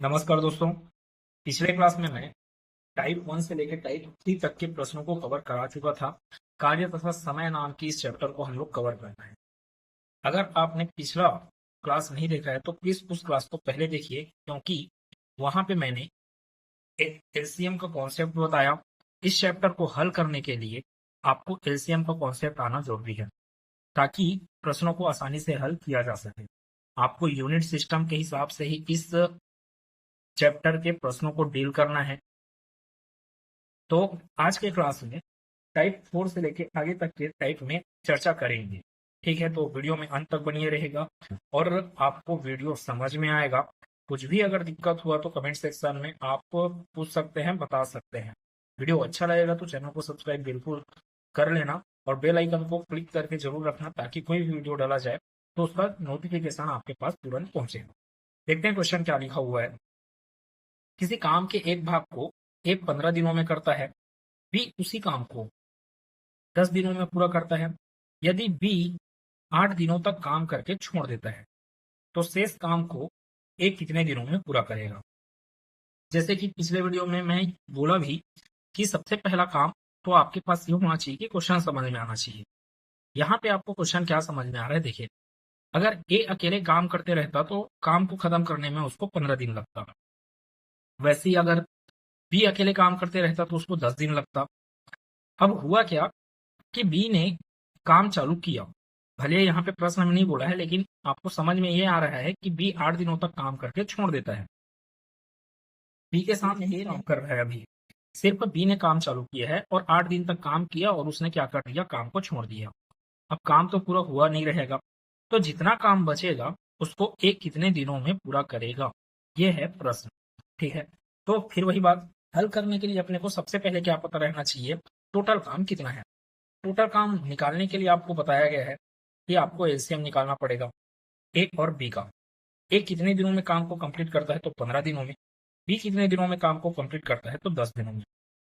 नमस्कार दोस्तों। पिछले क्लास में मैं टाइप 1 से लेकर टाइप 3 तक के प्रश्नों को कवर करा चुका था। कार्य तथा समय नाम की इस चैप्टर को हम लोग कवर करना है। अगर आपने पिछला क्लास नहीं देखा है तो प्लीज उस क्लास को पहले देखिए, क्योंकि वहां पे मैंने एलसीएम का कॉन्सेप्ट बताया। इस चैप्टर को हल करने के लिए आपको एलसीएम का कॉन्सेप्ट आना जरूरी है, ताकि प्रश्नों को आसानी से हल किया जा सके। आपको यूनिट सिस्टम के हिसाब से ही इस चैप्टर के प्रश्नों को डील करना है। तो आज के क्लास में टाइप 4 से लेके आगे तक के टाइप में चर्चा करेंगे। ठीक है, तो वीडियो में अंत तक बनिए रहेगा और आपको वीडियो समझ में आएगा। कुछ भी अगर दिक्कत हुआ तो कमेंट सेक्शन में आप पूछ सकते हैं, बता सकते हैं। वीडियो अच्छा लगेगा तो चैनल को सब्सक्राइब बिल्कुल कर लेना और बेल आइकन को क्लिक करके जरूर रखना, ताकि कोई भी वीडियो डाला जाए तो उसका नोटिफिकेशन आपके पास तुरंत पहुंचे। देखते हैं क्वेश्चन क्या लिखा हुआ है। किसी काम के एक भाग को ए 15 दिनों में करता है, बी उसी काम को 10 दिनों में पूरा करता है। यदि बी 8 दिनों तक काम करके छोड़ देता है तो शेष काम को ए कितने दिनों में पूरा करेगा। जैसे कि पिछले वीडियो में मैं बोला भी कि सबसे पहला काम तो आपके पास ये होना चाहिए कि क्वेश्चन समझ में आना चाहिए। यहाँ पे आपको क्वेश्चन क्या समझ में आ रहा है, देखिए। अगर ए अकेले काम करते रहता तो काम को खत्म करने में उसको 15 दिन लगता। वैसे ही अगर बी अकेले काम करते रहता तो उसको 10 दिन लगता। अब हुआ क्या कि बी ने काम चालू किया। भले यहाँ पे प्रश्न में नहीं बोला है, लेकिन आपको समझ में ये आ रहा है कि बी 8 दिनों तक काम करके छोड़ देता है। बी के साथ ये काम कर रहा है अभी। सिर्फ बी ने काम चालू किया है और 8 दिन तक काम किया और उसने क्या कर दिया, काम को छोड़ दिया। अब काम तो पूरा हुआ नहीं रहेगा, तो जितना काम बचेगा उसको एक कितने दिनों में पूरा करेगा, ये है प्रश्न। ठीक है, तो फिर वही बात, हल करने के लिए अपने को सबसे पहले क्या पता रहना चाहिए, टोटल काम कितना है। टोटल काम निकालने के लिए आपको बताया गया है कि आपको एलसीएम निकालना पड़ेगा ए और बी का। ए कितने दिनों में काम को कंप्लीट करता है तो 15 दिनों में। बी कितने दिनों में काम को कंप्लीट करता है तो 10 दिनों में।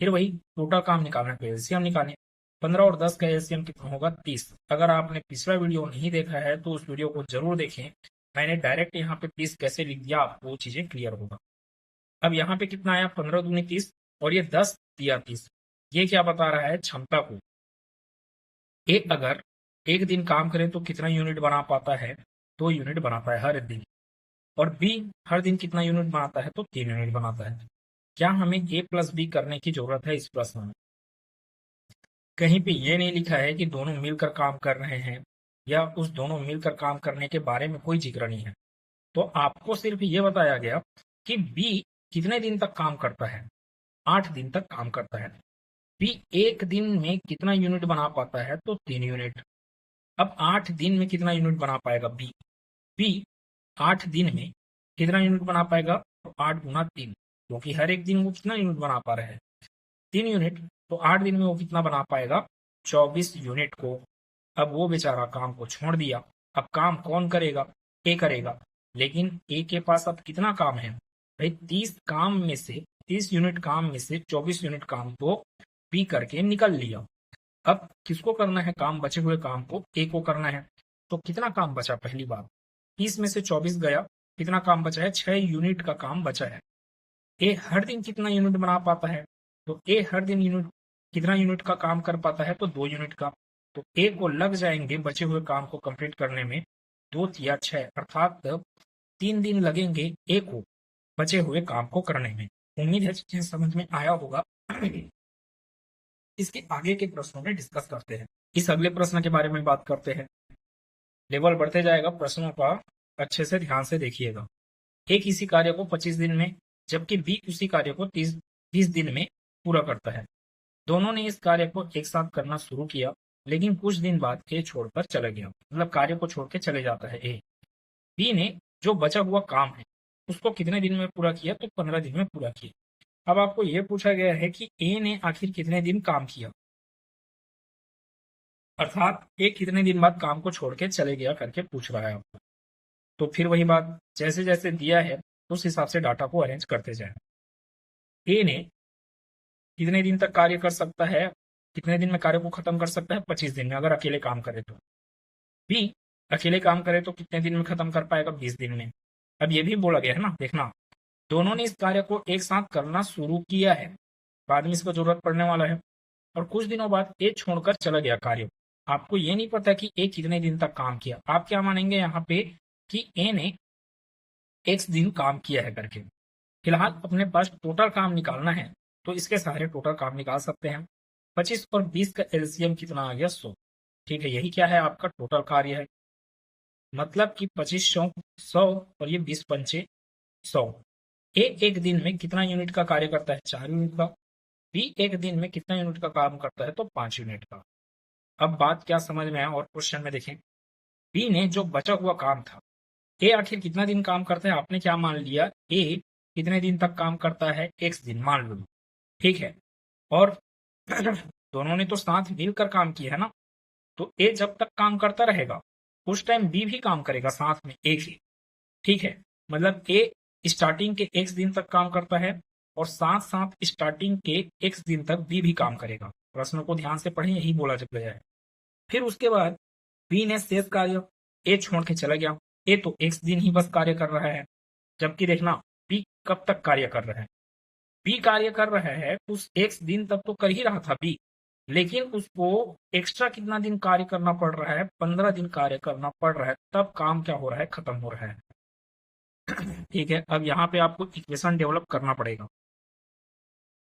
फिर वही टोटल काम निकालने पे एलसीएम निकालें। 15 और 10 का एलसीएम कितना होगा, 30। अगर आपने पिछला वीडियो नहीं देखा है तो उस वीडियो को जरूर देखें। मैंने डायरेक्ट यहाँ पे 30 कैसे लिख दिया, आपको वो चीजें क्लियर होगा। अब यहाँ पे कितना आया, 15 दूनी 30 और ये 10 दिया 30। ये क्या बता रहा है, क्षमता को। ए अगर एक दिन काम करे तो कितना यूनिट बना पाता है, 2 यूनिट बनाता है हर दिन। और बी हर दिन कितना यूनिट बनाता है तो 3 यूनिट बनाता है। क्या हमें ए प्लस बी करने की जरूरत है इस प्रश्न में? कहीं पे ये नहीं लिखा है कि दोनों मिलकर काम कर रहे हैं, या उस दोनों मिलकर काम करने के बारे में कोई जिक्र नहीं है। तो आपको सिर्फ ये बताया गया कि बी कितने दिन तक काम करता है, 8 दिन तक काम करता है। बी एक दिन में कितना यूनिट बना पाता है तो 3 यूनिट। अब 8 दिन में कितना यूनिट बना पाएगा बी? बी 8 दिन में कितना यूनिट बना पाएगा, तो 8 गुना 3, क्योंकि हर एक दिन वो कितना यूनिट बना पा रहा है, 3 यूनिट। तो 8 दिन में वो कितना बना पाएगा, 24 यूनिट को। अब वो बेचारा काम को छोड़ दिया। अब काम कौन करेगा, ए करेगा। लेकिन ए के पास अब कितना काम है भाई, 30 यूनिट काम में से 24 यूनिट काम तो बी करके निकल लिया। अब किसको करना है काम, बचे हुए काम को ए को करना है। तो कितना काम बचा, पहली बात 30 में से 24 गया, कितना काम बचा है, 6 यूनिट का काम बचा है। ए हर दिन कितना यूनिट बना पाता है, तो ए हर दिन यूनिट कितना यूनिट का काम कर पाता है तो 2 यूनिट का। तो ए को लग जाएंगे बचे हुए काम को कंप्लीट करने में 2 या 6, अर्थात 3 दिन लगेंगे ए को बचे हुए काम को करने में। उम्मीद है चीजें समझ में आया होगा। इसके आगे के प्रश्नों में डिस्कस करते हैं। इस अगले प्रश्न के बारे में बात करते हैं। लेवल बढ़ते जाएगा प्रश्नों का, अच्छे से ध्यान से देखिएगा। ए किसी कार्य को 25 दिन में, जबकि बी उसी कार्य को 30 दिन में पूरा करता है। दोनों ने इस कार्य को एक साथ करना शुरू किया, लेकिन कुछ दिन बाद ए छोड़कर चला गया, मतलब कार्य को छोड़ के चले जाता है ए। बी ने जो बचा हुआ काम है उसको कितने दिन में पूरा किया, तो 15 दिन में पूरा किया। अब आपको यह पूछा गया है कि ए ने आखिर कितने दिन काम किया, अर्थात ए कितने दिन बाद काम को छोड़ के चले गया करके पूछ रहा है आपको। तो फिर वही बात, जैसे जैसे दिया है उस हिसाब से डाटा को अरेंज करते जाए। ए ने कितने दिन तक कार्य कर सकता है, कितने दिन में कार्य को खत्म कर सकता है, 25 दिन में अगर अकेले काम करे तो। बी अकेले काम करे तो कितने दिन में खत्म कर पाएगा, 20 दिन में। अब ये भी बोला गया है ना, देखना दोनों ने इस कार्य को एक साथ करना शुरू किया है, बाद में इसको जरूरत पड़ने वाला है, और कुछ दिनों बाद ए छोड़कर चला गया कार्य। आपको ये नहीं पता कि ए कितने दिन तक काम किया, आप क्या मानेंगे यहाँ पे कि ए ने एक्स दिन काम किया है करके। फिलहाल अपने पास टोटल काम निकालना है, तो इसके सहारे टोटल काम निकाल सकते हैं। 25 और 20 का एलसीएम कितना आ गया? 100। ठीक है, यही क्या है? आपका टोटल कार्य है। मतलब कि 25 100 और ये 20 पंचे 100। ए एक दिन में कितना यूनिट का कार्य करता है? 4 यूनिट का। बी एक दिन में कितना यूनिट का काम करता है? तो 5 यूनिट का। अब बात क्या समझ में आया और क्वेश्चन में देखें, बी ने जो बचा हुआ काम था, ए आखिर कितना दिन काम करता है? आपने क्या मान लिया? ए कितने दिन तक काम करता है? एक्स दिन मान लो, ठीक है। और दोनों ने तो साथ मिलकर काम किया है ना, तो ए जब तक काम करता रहेगा उस टाइम बी भी काम करेगा साथ में एक ही, ठीक है। मतलब ए स्टार्टिंग के एक्स दिन तक काम करता है और साथ साथ स्टार्टिंग के एक्स दिन तक बी भी काम करेगा। प्रश्न को ध्यान से पढ़ें, यही बोला गया है। फिर उसके बाद बी ने शेष कार्य ए छोड़ के चला गया। ए तो एक्स दिन ही बस कार्य कर रहा है, जबकि देखना बी कब तक कार्य कर रहा है। बी कार्य कर रहा है उस एक्स दिन तक तो कर ही रहा था बी, लेकिन उसको एक्स्ट्रा कितना दिन कार्य करना पड़ रहा है? 15 दिन कार्य करना पड़ रहा है, तब काम क्या हो रहा है? खत्म हो रहा है। ठीक है, अब यहाँ पे आपको इक्वेशन डेवलप करना पड़ेगा।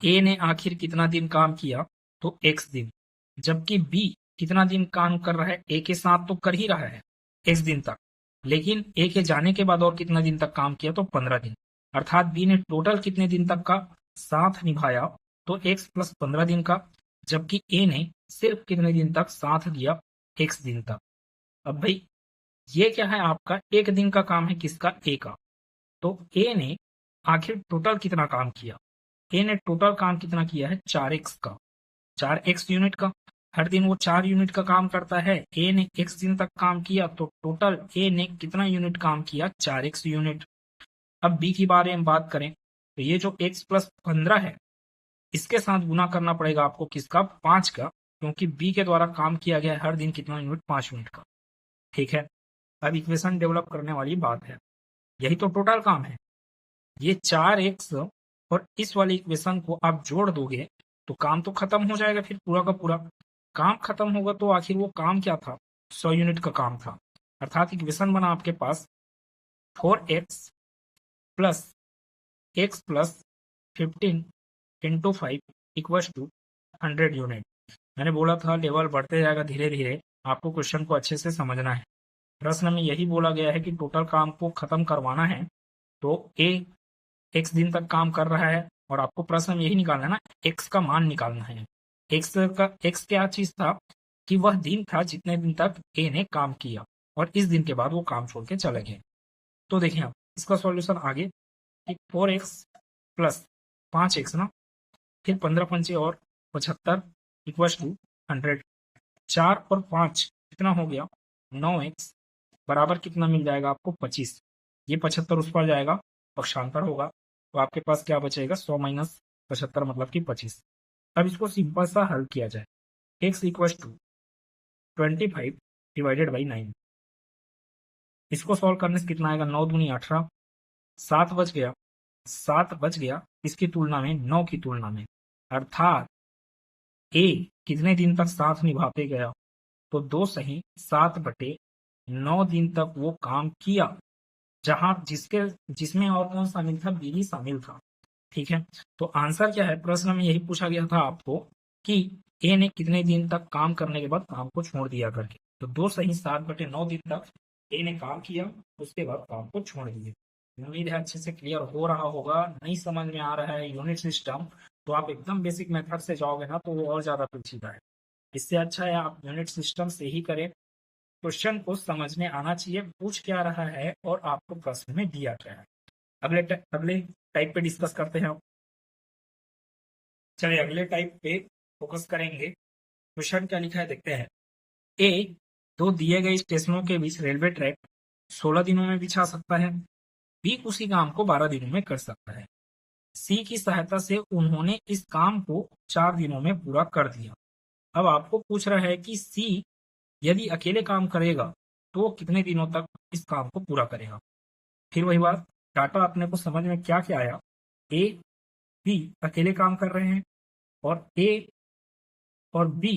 ए ने आखिर कितना दिन काम किया? तो एक्स दिन। जबकि बी कितना दिन काम कर रहा है? ए के साथ तो कर ही रहा है एक्स दिन तक, लेकिन ए के जाने के बाद और कितना दिन तक काम किया? तो 15 दिन। अर्थात बी ने टोटल कितने दिन तक का साथ निभाया? तो एक्स प्लस 15 दिन का। जबकि ए ने सिर्फ कितने दिन तक साथ दिया? एक्स दिन तक। अब भाई ये क्या है? आपका एक दिन का काम है, किसका? ए का। तो ए ने आखिर टोटल कितना काम किया? ए ने टोटल काम कितना किया है? 4x का, 4x यूनिट का। हर दिन वो 4 यूनिट का काम करता है। ए ने x दिन तक काम किया, तो टोटल ए ने कितना यूनिट काम किया? 4x unit. अब बी के बारे में बात करें तो ये जो x प्लस 15 है, इसके साथ गुना करना पड़ेगा आपको, किसका? 5 का, क्योंकि बी के द्वारा काम किया गया है हर दिन कितना यूनिट? 5 यूनिट का। ठीक है, अब इक्वेशन डेवलप करने वाली बात है, यही तो टोटल काम है। ये 4x और इस वाली इक्वेशन को आप जोड़ दोगे तो काम तो खत्म हो जाएगा। फिर पूरा का पूरा काम खत्म होगा, तो आखिर वो काम क्या था? 100 यूनिट का काम था। अर्थात इक्वेशन बना आपके पास 4x plus x plus 15 into 5 equals to 100 unit. मैंने बोला था लेवल बढ़ते जाएगा धीरे धीरे, आपको क्वेश्चन को अच्छे से समझना है। प्रश्न में यही बोला गया है कि टोटल काम को खत्म करवाना है, तो ए एक्स दिन तक काम कर रहा है और आपको प्रश्न में यही निकालना है ना, एक्स का मान निकालना है। एक्स क्या चीज था? कि वह दिन था जितने दिन तक ए ने काम किया, और इस दिन के बाद वो काम छोड़ के चले गए। तो देखिए आप इसका सॉल्यूशन आगे, 4x प्लस 5x ना, फिर 15 पंचे और 75 इक्वल टू 100। 4 और 5 कितना हो गया? 9x बराबर कितना मिल जाएगा आपको? 25। ये 75 उस पर जाएगा, पक्षांतर होगा, तो आपके पास क्या बचेगा? 100 माइनस 75 मतलब कि 25। अब इसको सिंपल सा हल किया जाए, x equal to 25 divided by 9। इसको सॉल्व करने से कितना आएगा? 9 दूनी 18, 7 बच गया। 7 बच गया इसकी तुलना में, 9 की तुलना में। अर्थात ए कितने दिन तक साथ निभाते गया? तो 2 सही 7/9 दिन तक वो काम किया, जहां जिसमें और कौन शामिल था? बी शामिल था। ठीक है, तो आंसर क्या है? प्रश्न में यही पूछा गया था आपको कि ए ने कितने दिन तक काम करने के बाद काम को छोड़ दिया करके। तो 2 सही 7/9 दिन तक ए ने काम किया, उसके बाद काम को छोड़ दिया। उम्मीद है अच्छे से क्लियर हो रहा होगा। नहीं समझ में आ रहा है यूनिट सिस्टम, तो आप एकदम बेसिक मेथड से जाओगे ना, तो वो और ज्यादा पेचीदा है। इससे अच्छा है आप यूनिट सिस्टम से ही करें। क्वेश्चन को समझने आना चाहिए, पूछ क्या रहा है और आपको प्रश्न में दिया क्या है। अगले टाइप पे डिस्कस करते हैं। चलिए अगले टाइप पे फोकस करेंगे। क्वेश्चन क्या लिखा है देखते हैं। ए, 2 दिए गए स्टेशनों के बीच रेलवे ट्रैक 16 दिनों में बिछा सकता है। बी उसी काम को 12 दिनों में कर सकता है। सी की सहायता से उन्होंने इस काम को 4 दिनों में पूरा कर दिया। अब आपको पूछ रहा है कि सी यदि अकेले काम करेगा तो वो कितने दिनों तक इस काम को पूरा करेगा। फिर वही बात, डाटा अपने को समझ में क्या क्या आया, ए बी अकेले काम कर रहे हैं और ए और बी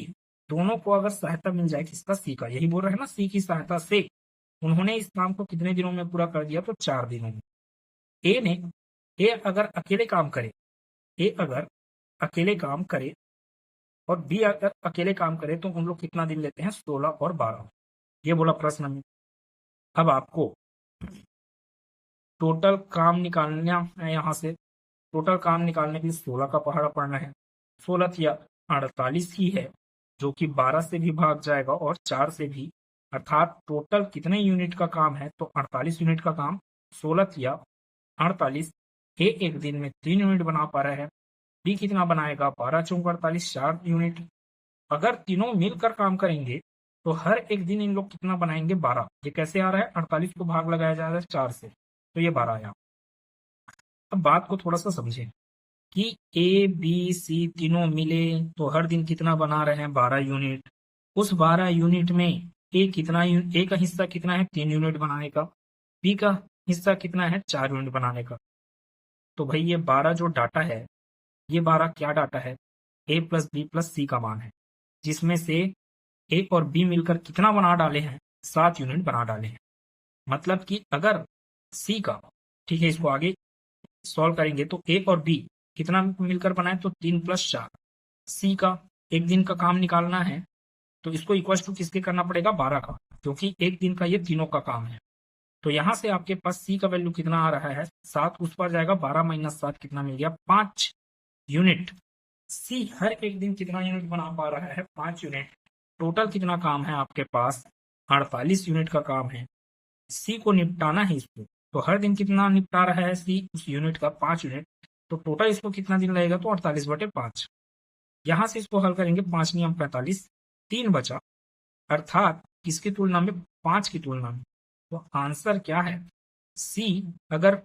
दोनों को अगर सहायता मिल जाए किसका, सी का, यही बोल रहे हैं ना, सी की सहायता से उन्होंने इस काम को कितने दिनों में पूरा कर दिया, तो 4 दिनों में। ए अगर अकेले काम करे, ए अगर अकेले काम करे और बी अगर अकेले काम करे तो उन लोग कितना दिन लेते हैं, 16 और 12, ये बोला प्रश्न में। अब आपको टोटल काम निकालना है, यहाँ से टोटल काम निकालने के लिए 16 का पहाड़ा पड़ना है, 16 या 48 ही है जो कि 12 से भी भाग जाएगा और 4 से भी, अर्थात टोटल कितने यूनिट का काम है, तो 48 यूनिट का काम, 16 या 48। ए एक दिन में 3 यूनिट बना पा रहा है, बी कितना बनाएगा, 12 चौक 48, 4 यूनिट। अगर तीनों मिलकर काम करेंगे तो हर एक दिन इन लोग कितना बनाएंगे, 12। ये कैसे आ रहा है, 48 को भाग लगाया जा रहा है 4 से, तो ये 12 आया। अब बात को थोड़ा सा समझें कि ए बी सी तीनों मिले तो हर दिन कितना बना रहे हैं, 12 यूनिट। उस 12 यूनिट में ए का हिस्सा कितना है, 3 यूनिट बनाने का, बी का हिस्सा कितना है, 4 यूनिट बनाने का। तो भाई ये 12 जो डाटा है, ये 12 क्या डाटा है, ए प्लस बी प्लस सी का मान है, जिसमें से ए और बी मिलकर कितना बना डाले हैं, 7 यूनिट बना डाले हैं। मतलब कि अगर सी का, ठीक है, इसको आगे सॉल्व करेंगे तो ए और बी कितना मिलकर बनाए, तो 3 + 4। सी का एक दिन का काम निकालना है तो इसको इक्वल टू किसके करना पड़ेगा, 12 का, क्योंकि एक दिन का ये तीनों का काम है। तो यहां से आपके पास सी का वैल्यू कितना आ रहा है, 7, उस पर जाएगा 12 - 7 कितना मिल गया, 5 यूनिट। सी हर एक दिन कितना यूनिट बना पा रहा है, 5 यूनिट। टोटल कितना काम है आपके पास, 48 यूनिट का काम है। सी को निपटाना है इसको, तो हर दिन कितना निपटा रहा है सी, उस यूनिट का 5 यूनिट। तो टोटल इसको कितना दिन लगेगा, तो 48/5। यहां से इसको हल करेंगे, 5 नियम 45, 3 बचा, अर्थात किसकी तुलना में, 5 की तुलना में। तो आंसर क्या है, सी अगर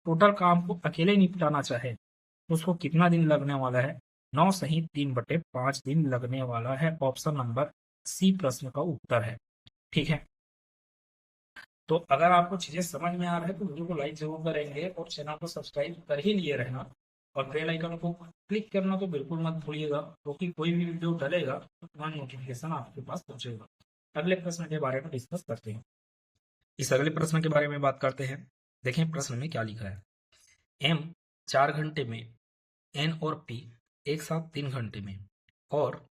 टोटल काम को अकेले निपटाना चाहे तो उसको कितना दिन लगने वाला है, 9 सही 3/5 दिन लगने वाला है। ऑप्शन नंबर सी प्रश्न का उत्तर है। ठीक है, तो अगर आपको चीजें समझ में आ रहा है तो वीडियो को लाइक जरूर करेंगे और चैनल को सब्सक्राइब कर ही लिए रहना और बेल आइकन को क्लिक करना तो बिल्कुल मत भूलिएगा, क्योंकि कोई भी वीडियो डलेगा तो तुरंत नोटिफिकेशन आपके पास पहुंचेगा। अगले प्रश्न के बारे में डिस्कस करते हैं। इस अगले प्रश्न के बारे में बात करते हैं। देखें प्रश्न में क्या लिखा है, एम 4 घंटे में, एन और पी एक साथ 3 घंटे में और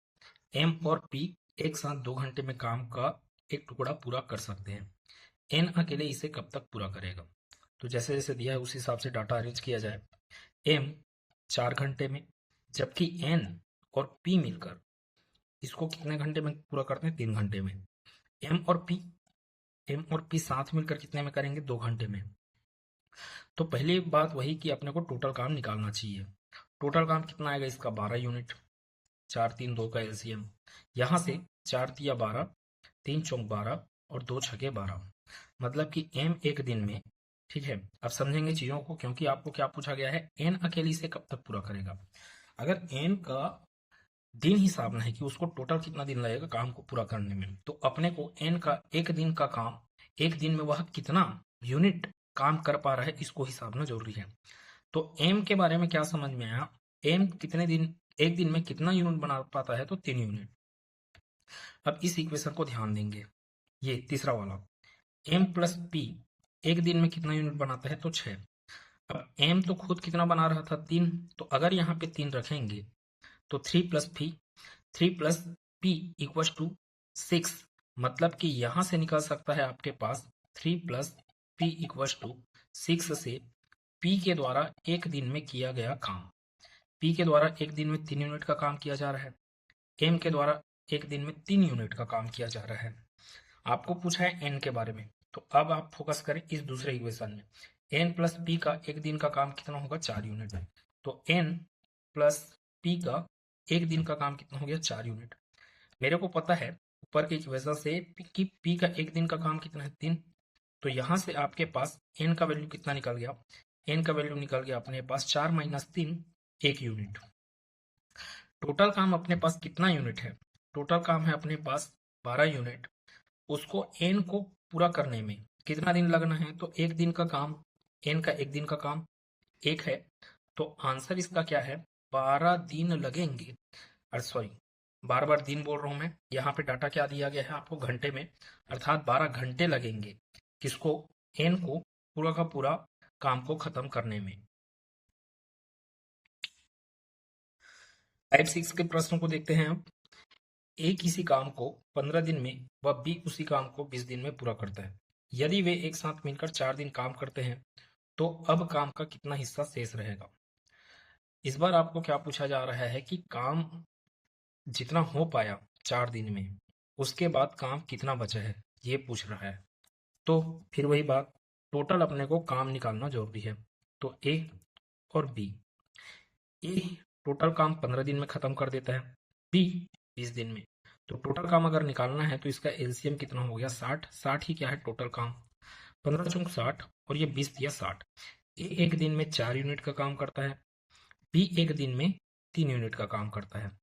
एम और पी एक साथ 2 घंटे में काम का एक टुकड़ा पूरा कर सकते हैं। एन अकेले इसे कब तक पूरा करेगा। तो जैसे जैसे दिया है उस हिसाब से डाटा अरेंज किया जाए। एम 4 घंटे में, जबकि एन और पी मिलकर इसको कितने घंटे में पूरा करते हैं, 3 घंटे में। एम और पी साथ मिलकर कितने में करेंगे, 2 घंटे में। तो पहली बात वही कि अपने को टोटल काम निकालना चाहिए। टोटल काम कितना आएगा इसका, 12 यूनिट, 4 3 2 का एलसीएम। यहां से 4 तिया 12, 3 चौक 12 और 2 छके 12। मतलब कि एम एक दिन में, ठीक है, अब समझेंगे चीजों को, क्योंकि आपको क्या पूछा गया है, एन अकेली से कब तक पूरा करेगा। अगर एन का दिन हिसाब है कि उसको टोटल कितना दिन लगेगा काम को पूरा करने में, तो अपने को एन का एक दिन का काम, एक दिन में वह कितना यूनिट काम कर पा रहा है, इसको हिसाबना जरूरी है। तो एम के बारे में क्या समझ में आया, एम कितने दिन, एक दिन में कितना यूनिट बना पाता है, तो 3 यूनिट। अब इस इक्वेशन को ध्यान देंगे, ये तीसरा वाला, एम प्लस पी एक दिन में कितना यूनिट बनाता है, तो 6। अब एम तो खुद कितना बना रहा था, 3, तो अगर यहाँ पे 3 रखेंगे तो 3 प्लस पी इक्वल टू 6। मतलब कि यहां से निकल सकता है आपके पास 3 + पी इक्वल टू 6 से पी के द्वारा एक दिन में किया गया काम, पी के द्वारा एक दिन में 3 यूनिट का काम किया जा रहा है, एम के द्वारा एक दिन में 3 यूनिट का काम किया जा रहा है। आपको पूछा है एन के बारे में, तो अब आप फोकस करें इस दूसरे इक्वेशन में। एन प्लस पी का एक दिन का काम कितना होगा, 4 यूनिट। तो एन प्लस पी का एक दिन का काम कितना हो गया, 4 यूनिट। मेरे को पता है ऊपर की इक्वेशन से कि पी का एक दिन का काम कितना है, 3। तो यहां से आपके पास एन का वैल्यू कितना निकल गया, एन का वैल्यू निकल गया अपने पास 4 - 3, 1 यूनिट। टोटल काम अपने पास कितना यूनिट है, टोटल काम है अपने पास 12 यूनिट। उसको एन को पूरा करने में कितना दिन लगना है, तो एक दिन का काम n का एक दिन का काम एक है, तो आंसर इसका क्या है, 12 दिन लगेंगे। और सॉरी, बार बार दिन बोल रहा हूं मैं, यहाँ पे डाटा क्या दिया गया है आपको घंटे में, अर्थात 12 घंटे लगेंगे किसको, n को पूरा का पूरा काम को खत्म करने में। टाइप 6 के प्रश्नों को देखते हैं अब। ए किसी काम को 15 दिन में व बी उसी काम को 20 दिन में पूरा करता है। यदि वे एक साथ मिलकर 4 दिन काम करते हैं तो अब काम का कितना हिस्सा शेष रहेगा। इस बार आपको क्या पूछा जा रहा है कि काम जितना हो पाया 4 दिन में, उसके बाद काम कितना बचा है, ये पूछ रहा है। तो फिर वही बात, टोटल अपने को काम निकालना जरूरी है। तो ए और बी, ए टोटल काम 15 दिन में खत्म कर देता है, बी 20 दिन में। तो टोटल काम अगर निकालना है तो इसका एलसीएम कितना हो गया, 60। 60 ही क्या है टोटल काम, 15 चौक 60 और ये 20 दिया 60। ए एक दिन में 4 यूनिट का काम करता है, बी एक दिन में 3 यूनिट का काम करता है।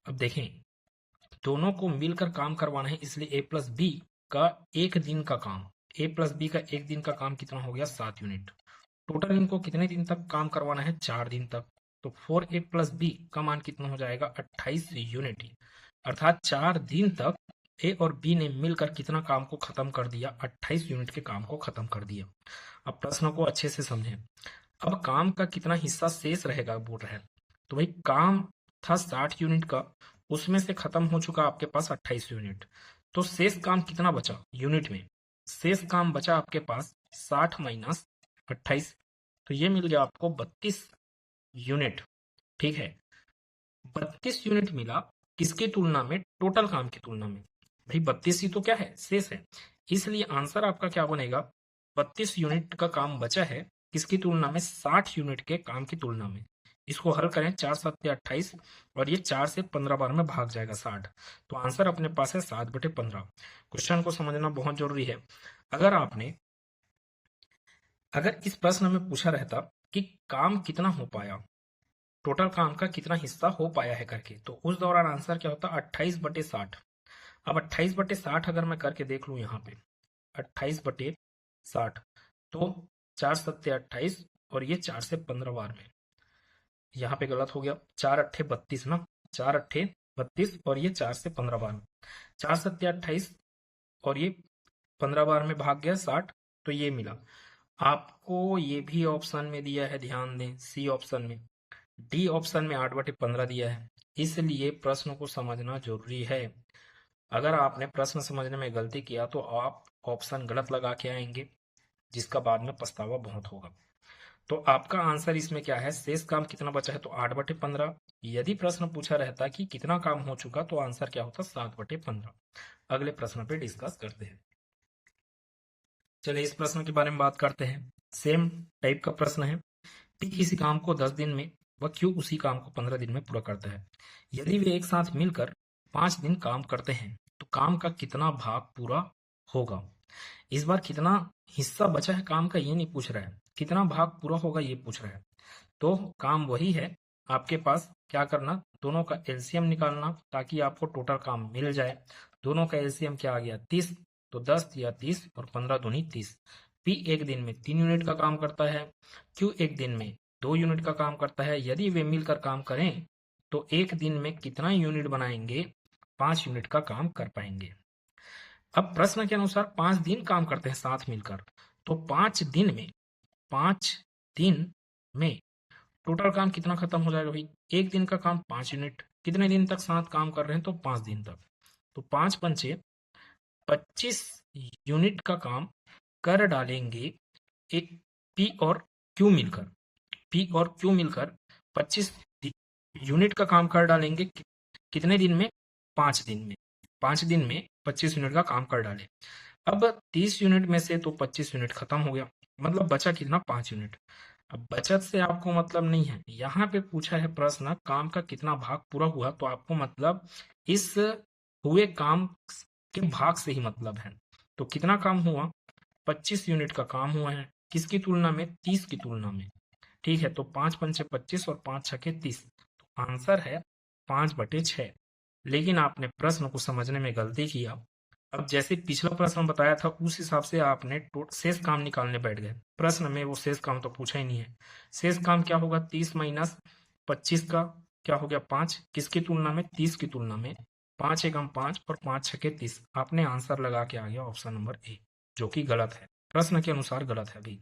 अब देखें, दोनों को मिलकर काम करवाना है, इसलिए ए प्लस बी का एक दिन का काम, ए प्लस बी का एक दिन का काम कितना हो गया, 7 यूनिट। टोटल इनको कितने दिन तक काम करवाना है, 4 दिन तक। तो 4a प्लस बी का मान कितना हो जाएगा, 28 यूनिट। अर्थात 4 दिन तक ए और बी ने मिलकर कितना काम को खत्म कर दिया, 28 यूनिट के काम को खत्म कर दिया। अब प्रश्न को अच्छे से समझें। अब काम का कितना हिस्सा शेष रहेगा बोल रहे हैं, तो भाई काम था 60 यूनिट का, उसमें से खत्म हो चुका आपके पास 28 यूनिट। तो शेष काम कितना बचा यूनिट में, शेष काम बचा आपके पास 60 माइनस 28, तो ये मिल गया आपको 32 यूनिट। ठीक है, 32 यूनिट मिला किसकी तुलना में, टोटल काम की तुलना में। भाई 32 ही तो क्या है, शेष है, इसलिए आंसर आपका क्या बनेगा, 32 यूनिट का काम बचा है किसकी तुलना में, 60 यूनिट के काम की तुलना में। इसको हल करें, 4 7 28 और ये 4 से 15 बार में भाग जाएगा 60, तो आंसर अपने पास है 7/15। क्वेश्चन को समझना बहुत जरूरी है। अगर इस प्रश्न में पूछा रहता कि काम कितना हो पाया, टोटल काम का कितना हिस्सा हो पाया है करके, तो उस दौरान आंसर क्या होता, 28/60। अब 28/60 अगर मैं करके देख लूं यहाँ पे, 28/60, तो 4 7 28 और ये 4 से 15 बार में, यहाँ पे गलत हो गया, 4 8 32 ना, 4 8 32 और ये 4 से 15 बार में, 4 7 28 और ये 15 बार में भाग गया 60, तो ये मिला आपको। ये भी ऑप्शन में दिया है, ध्यान दें, सी ऑप्शन में, डी ऑप्शन में 8/15 दिया है, इसलिए प्रश्न को समझना जरूरी है। अगर आपने प्रश्न समझने में गलती किया तो आप ऑप्शन गलत लगा के आएंगे, जिसका बाद में पछतावा बहुत होगा। तो आपका आंसर इसमें क्या है, शेष काम कितना बचा है, तो 8/15। यदि प्रश्न पूछा रहता कि कितना काम हो चुका, तो आंसर क्या होता, 7/15। अगले प्रश्न पे डिस्कस करते हैं। चलिए इस प्रश्न के बारे में बात करते हैं। सेम टाइप का प्रश्न है, पी किसी काम को 10 दिन में व क्यू उसी काम को 15 दिन में पूरा करता है। यदि वे एक साथ मिलकर 5 दिन काम करते हैं तो काम का कितना भाग पूरा होगा। इस बार कितना हिस्सा बचा है काम का ये नहीं पूछ रहा है, कितना भाग पूरा होगा ये पूछ रहा है। तो काम वही है, आपके पास क्या करना, दोनों का एलसीएम निकालना ताकि आपको टोटल काम मिल जाए। दोनों का एलसीएम क्या आ गया, 30, तो 10 या 30 और 15 दूनी 30। पी एक दिन में 3 यूनिट का काम करता है, क्यू एक दिन में 2 यूनिट का काम करता है। यदि वे मिलकर काम करें तो एक दिन में कितना यूनिट बनाएंगे, 5 यूनिट का काम कर पाएंगे। अब प्रश्न के अनुसार 5 दिन काम करते हैं साथ मिलकर, तो 5 दिन में टोटल काम कितना खत्म हो जाएगा भाई, एक दिन का काम 5 यूनिट, कितने दिन तक साथ काम कर रहे हैं, तो 5 दिन तक। तो 5 पंचे 25 यूनिट का काम कर डालेंगे एक पी और क्यू मिलकर 25 यूनिट का काम कर डालेंगे कितने दिन में, 5 दिन में। 5 दिन में 25 यूनिट का काम कर डाले। अब 30 यूनिट में से तो 25 यूनिट खत्म हो गया, मतलब बचा कितना, 5 यूनिट। अब बचत से आपको मतलब नहीं है, यहाँ पे पूछा है प्रश्न काम का कितना भाग पूरा हुआ, तो आपको मतलब इस हुए काम के भाग से ही मतलब है। तो कितना काम हुआ, 25 यूनिट का काम हुआ है, किसकी तुलना में, 30 की तुलना में। ठीक है, तो 5 पंचे 25 और 5 छके 30, तो आंसर है 5/6। लेकिन आपने प्रश्न को समझने में गलती किया, अब जैसे पिछला प्रश्न बताया था उस हिसाब से आपने शेष काम निकालने बैठ गए। प्रश्न में वो शेष काम तो पूछा ही नहीं है। शेष काम क्या होगा? 30 माइनस 25 का क्या हो गया? 5। किसकी तुलना में? 30 की तुलना में। 5 एकम 5 और 5 छके 30। आपने आंसर लगा के आ गया ऑप्शन नंबर ए, जो कि गलत है, प्रश्न के अनुसार गलत है। अभी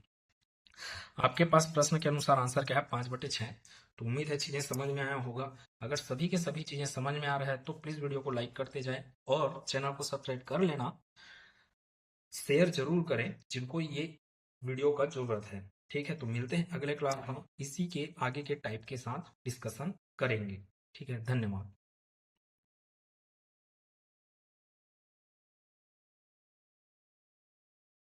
आपके पास प्रश्न के अनुसार आंसर क्या है? 5/6। तो उम्मीद है चीजें समझ में आया होगा। अगर सभी के सभी चीजें समझ में आ रहा है तो प्लीज वीडियो को लाइक करते जाए और चैनल को सब्सक्राइब कर लेना। शेयर जरूर करें जिनको ये वीडियो का जरूरत है। ठीक है, तो मिलते हैं अगले क्लास में, हम इसी के आगे के टाइप के साथ डिस्कशन करेंगे। ठीक है, धन्यवाद।